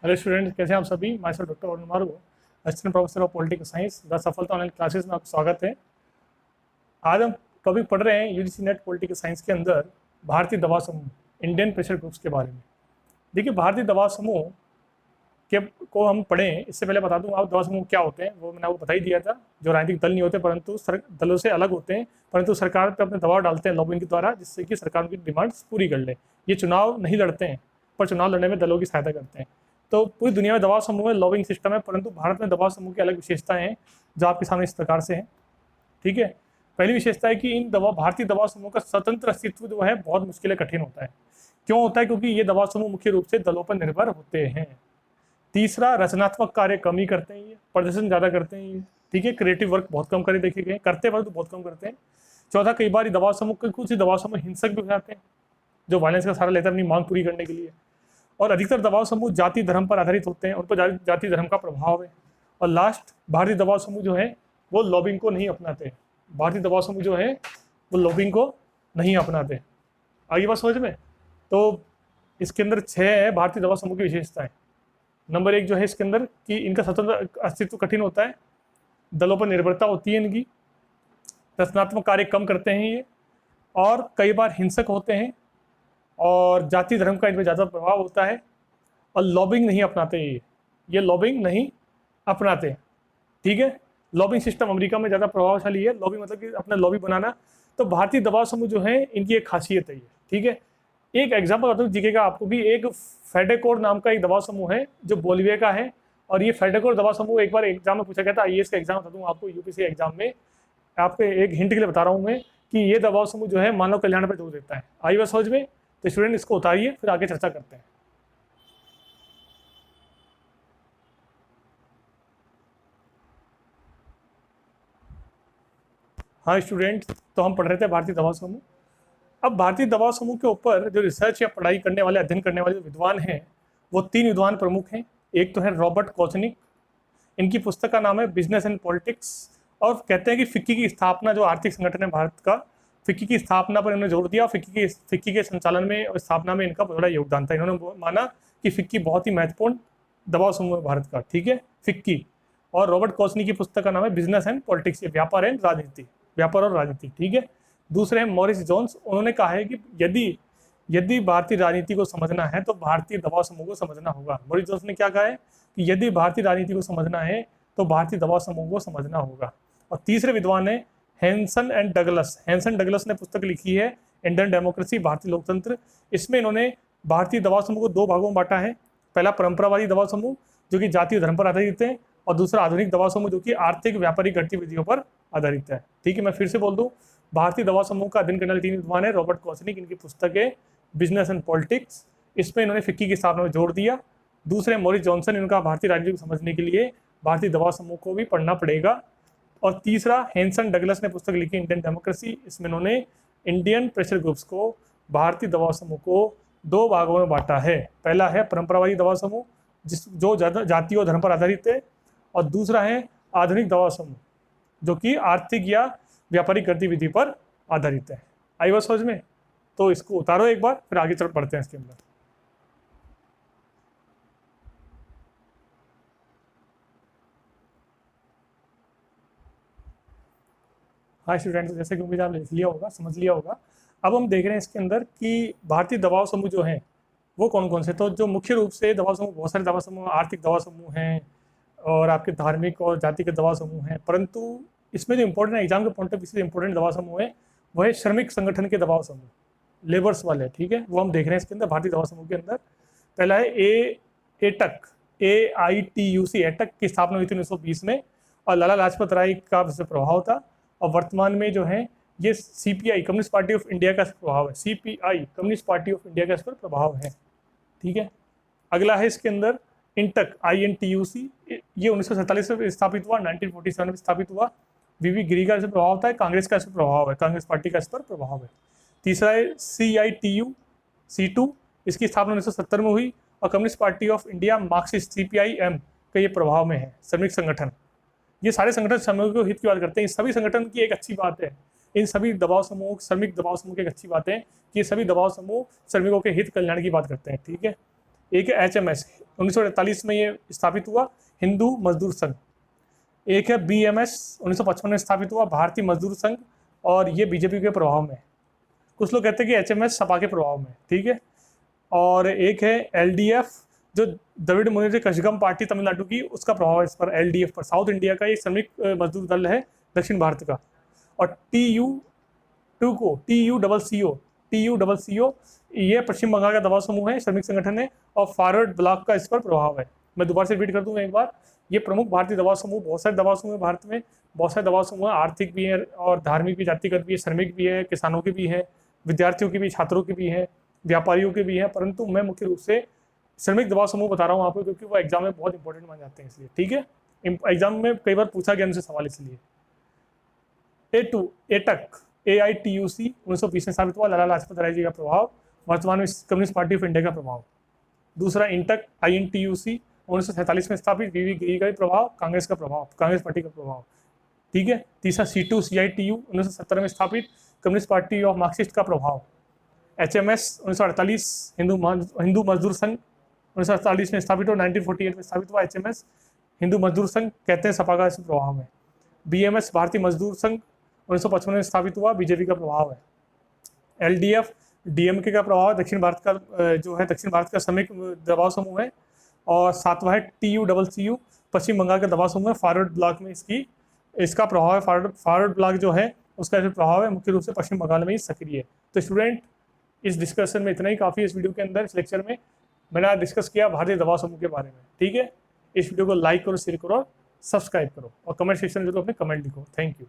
Hello student, कैसे हैं आप सभी। माई सेल्फ डॉक्टर अरुण मारू, assistant professor of political science, the सफलता ऑनलाइन क्लासेस में आपका स्वागत है। आज हम टॉपिक पढ़ रहे हैं यूजीसी नेट पॉलिटिकल साइंस के अंदर भारतीय दबाव समूह, इंडियन प्रेशर ग्रुप्स के बारे में। देखिए, भारतीय दबाव समूह के को हम पढ़ें इससे पहले बता दूं आप दबाव समूह क्या होते हैं। वो मैंने आपको बता ही दिया था। जो राजनीतिक दल नहीं होते परंतु दलों से अलग होते हैं, परंतु सरकार पर अपने दबाव डालते हैं लॉबिंग के द्वारा, जिससे कि सरकार उनकी डिमांड्स पूरी कर ले। ये चुनाव नहीं लड़ते हैं, पर चुनाव लड़ने में दलों की सहायता करते हैं। तो पूरी दुनिया में दबाव समूह में लॉबिंग सिस्टम है, परंतु भारत में दबाव समूह की अलग विशेषताएं हैं जो आपके सामने इस प्रकार से हैं। ठीक है, पहली विशेषता है कि इन भारतीय दबाव समूह का स्वतंत्र अस्तित्व जो है बहुत मुश्किल है, कठिन होता है। क्यों होता है? क्योंकि ये दबाव समूह मुख्य रूप से दलों पर निर्भर होते हैं। तीसरा, रचनात्मक कार्य कम ही करते हैं, ये प्रदर्शन ज़्यादा करते हैं ये। ठीक है, क्रिएटिव वर्क बहुत कम करे देखे गए, करते वर्क तो बहुत कम करते हैं। चौथा, कई बार दबाव समूह कुछ दबाव समूह हिंसक भी हो जाते हैं, जो वायलेंस का सहारा लेते हैं अपनी मांग पूरी करने के लिए। और अधिकतर दबाव समूह जाति धर्म पर आधारित होते हैं, उन पर जाति धर्म का प्रभाव है। और लास्ट, भारतीय दबाव समूह जो है वो लॉबिंग को नहीं अपनाते। भारतीय दबाव समूह जो है वो लॉबिंग को नहीं अपनाते। आगे बात समझ में। तो इसके अंदर 6 है भारतीय दबाव समूह की विशेषताएं। नंबर 1 जो है इसके अंदर कि इनका स्वतंत्र अस्तित्व कठिन होता है, दलों पर निर्भरता होती है इनकी, रचनात्मक कार्य कम करते हैं ये, और कई बार हिंसक होते हैं, और जाति धर्म का इन पर ज़्यादा प्रभाव होता है, और लॉबिंग नहीं अपनाते ये लॉबिंग नहीं अपनाते। ठीक है, लॉबिंग सिस्टम अमेरिका में ज़्यादा प्रभावशाली है। लॉबिंग मतलब कि अपना लॉबी बनाना। तो भारतीय दबाव समूह जो है इनकी एक खासियत है ये। ठीक है, एक एग्जाम्पल बताऊँ जीके का आपको भी। एक फेडेकोर नाम का एक दबाव समूह है जो बोलिविया का है, और ये फेडेकोर दबाव समूह एक बार एग्जाम में पूछा गया था। आईएएस का एग्जाम बता दूँ आपको, यूपीएससी एग्जाम में। आपको एक हिंट के लिए बता रहा हूँ मैं कि ये दबाव समूह जो है मानव कल्याण पर जोर देता है। आई बात समझ में। तो स्टूडेंट इसको उतारिए, फिर आगे चर्चा करते हैं। हाँ स्टूडेंट, तो हम पढ़ रहे थे भारतीय दबाव समूह। अब भारतीय दबाव समूह के ऊपर जो रिसर्च या पढ़ाई करने वाले, अध्ययन करने वाले जो विद्वान हैं, वो 3 विद्वान प्रमुख हैं। एक तो है रॉबर्ट कोचनिक, इनकी पुस्तक का नाम है बिजनेस एंड पॉलिटिक्स। और कहते हैं कि फिक्की की स्थापना, जो आर्थिक संगठन है भारत का, फिक्की की स्थापना पर इन्होंने जोर दिया। फिक्की के संचालन में और स्थापना में इनका बड़ा योगदान था। इन्होंने माना कि फिक्की बहुत ही महत्वपूर्ण दबाव समूह है भारत का। ठीक है, फिक्की। और रॉबर्ट कोचनी की पुस्तक का नाम है बिजनेस एंड पॉलिटिक्स, व्यापार एंड राजनीति, व्यापार और राजनीति। ठीक है। दूसरे हैं मॉरिस जोन्स। उन्होंने कहा है कि यदि भारतीय राजनीति को समझना है तो भारतीय दबाव समूह को समझना होगा। मॉरिस जोन्स ने क्या कहा है कि यदि भारतीय राजनीति को समझना है तो भारतीय दबाव समूह को समझना होगा। और तीसरे विद्वान है Hansen and Douglas. Hansen Douglas ने पुस्तक लिखी है इंडियन डेमोक्रेसी, भारतीय लोकतंत्र। इसमें इन्होंने भारतीय दबाव समूह को 2 भागों में बांटा है। पहला परंपरावादी दबाव समूह जो कि जाति और धर्म पर आधारित है, और दूसरा आधुनिक दबाव समूह जो कि आर्थिक व्यापारिक गतिविधियों पर आधारित है। ठीक है, मैं फिर से बोल दूं, भारतीय दबाव समूह का अध्ययन करने वाले 3 विद्वान है रॉबर्ट कोचनिक, इनकी पुस्तक है बिजनेस एंड पॉलिटिक्स। इसमें इन्होंने फिक्की की स्थापना में जोर दिया। दूसरे मॉरिस जॉनसन, इनका भारतीय राजनीति को समझने के लिए भारतीय दबाव समूह को भी पढ़ना पड़ेगा। और तीसरा हैंसन डगलस ने पुस्तक लिखी इंडियन डेमोक्रेसी। इसमें इन्होंने इंडियन प्रेशर ग्रुप्स को, भारतीय दबाव समूह को 2 भागों में बांटा है। पहला है परंपरावादी दबाव समूह जो जाति और धर्म पर आधारित है, और दूसरा है आधुनिक दबाव समूह जो कि आर्थिक या व्यापारिक गतिविधि पर आधारित है। आई बात समझ में। तो इसको उतारो एक बार, फिर आगे चल पढ़ते हैं इसके अंदर। हाँ स्टूडेंट्स, जैसे कि उम्मीद आप लिख लिया होगा, समझ लिया होगा। अब हम देख रहे हैं इसके अंदर कि भारतीय दबाव समूह जो हैं वो कौन कौन से। तो जो मुख्य रूप से दबाव समूह, बहुत सारे दबाव समूह, आर्थिक दबाव समूह हैं और आपके धार्मिक और जाति के दबाव समूह हैं, परंतु इसमें जो इंपॉर्टेंट एग्जाम के पॉइंट ऑफ व्यू से इंपॉर्टेंट दबाव समूह है वो है श्रमिक संगठन के दबाव समूह, लेबर्स वाले। ठीक है, वो हम देख रहे हैं इसके अंदर भारतीय दबाव समूह के अंदर। पहला है एटक, AITUC। एटक की स्थापना हुई थी 1920 में, और लाला लाजपत राय का इस पर प्रभाव था। और वर्तमान में जो है ये CPI, communist party of India का प्रभाव है। CPI, communist party of India का इस पर प्रभाव है। ठीक है। अगला है इसके अंदर इंटक, INTUC। ये 1947 में स्थापित हुआ, 1947 में स्थापित हुआ। VV गिरी का इस पर प्रभाव था, कांग्रेस का इस पर प्रभाव है, कांग्रेस पार्टी का इस पर प्रभाव है। तीसरा है CITU, C2। इसकी स्थापना 1970 में हुई, और communist party of India, Marxist, CPIM का ये प्रभाव में है, श्रमिक संगठन। ये सारे संगठन श्रमिकों के हित की बात करते हैं। इस सभी संगठन की एक अच्छी बात है, इन सभी दबाव समूह, श्रमिक दबाव समूह की एक अच्छी बात है कि ये सभी दबाव समूह श्रमिकों के हित कल्याण की बात करते हैं। ठीक है, एक है HMS, 1948 में ये स्थापित हुआ, हिंदू मजदूर संघ। एक है BMS, 1955 में स्थापित हुआ, भारतीय मजदूर संघ, और ये बीजेपी के प्रभाव में है। कुछ लोग कहते हैं कि HMS सपा के प्रभाव में, ठीक है। और एक है LDF, जो द्रविड़ मुनेत्र कझगम पार्टी तमिलनाडु की, उसका प्रभाव है इस पर, LDF पर। साउथ इंडिया का ये श्रमिक मजदूर दल है दक्षिण भारत का। और TUCO ये पश्चिम बंगाल का दबाव समूह है, श्रमिक संगठन है, और फॉरवर्ड ब्लॉक का इस पर प्रभाव है। मैं दोबारा से रिपीट कर दूंगा एक बार, ये प्रमुख भारतीय दबाव समूह, बहुत सारे दबाव समूह है भारत में, बहुत सारे दबाव समूह है, आर्थिक भी है और धार्मिक भी, जातिगत भी है, श्रमिक भी है, किसानों की भी है, विद्यार्थियों की भी, छात्रों की भी है, व्यापारियों के भी है, परंतु मैं मुख्य रूप से श्रमिक दबाव समूह बता रहा हूँ आपको, क्योंकि वो एग्जाम में बहुत इंपॉर्टेंट माने जाते हैं इसलिए, ठीक है। एग्जाम में कई बार पूछा गया उनसे सवाल इसलिए। एटक AITUC 1920 में स्थापित हुआ, लाला लाजपत राय जी का प्रभाव, वर्तमान में कम्युनिस्ट पार्टी ऑफ इंडिया का प्रभाव। दूसरा इंटक INTUC 1947 में स्थापित, VV गिरी का प्रभाव, कांग्रेस का प्रभाव, कांग्रेस पार्टी का प्रभाव, ठीक है। तीसरा C2 CITU 1970 में स्थापित, कम्युनिस्ट पार्टी ऑफ मार्क्सिस्ट का प्रभाव। HMS 1948 हिंदू मजदूर संघ 1948 में स्थापित और 1948 में स्थापित हुआ। HMS हिंदू मजदूर संघ कहते हैं, सपा का इसमें प्रभाव है। BMS भारतीय मजदूर संघ 1955 में स्थापित हुआ, बीजेपी का प्रभाव है। LDF DMK का प्रभाव है, दक्षिण भारत का जो है दक्षिण भारत का श्रमिक दबाव समूह है। और सातवां है TUCCU, पश्चिम बंगाल का दबाव समूह है, फॉरवर्ड ब्लॉक में इसका प्रभाव है। फॉरवर्ड ब्लॉक जो है उसका प्रभाव है मुख्य रूप से पश्चिम बंगाल में ही सक्रिय है। तो स्टूडेंट, इस डिस्कशन में इतना ही काफ़ी। इस वीडियो के अंदर, इस लेक्चर में मैंने आज डिस्कस किया भारतीय दबाव समूह के बारे में, ठीक है। इस वीडियो को लाइक करो, शेयर करो, सब्सक्राइब करो, और कमेंट सेक्शन में जरूर अपने कमेंट लिखो। Thank you.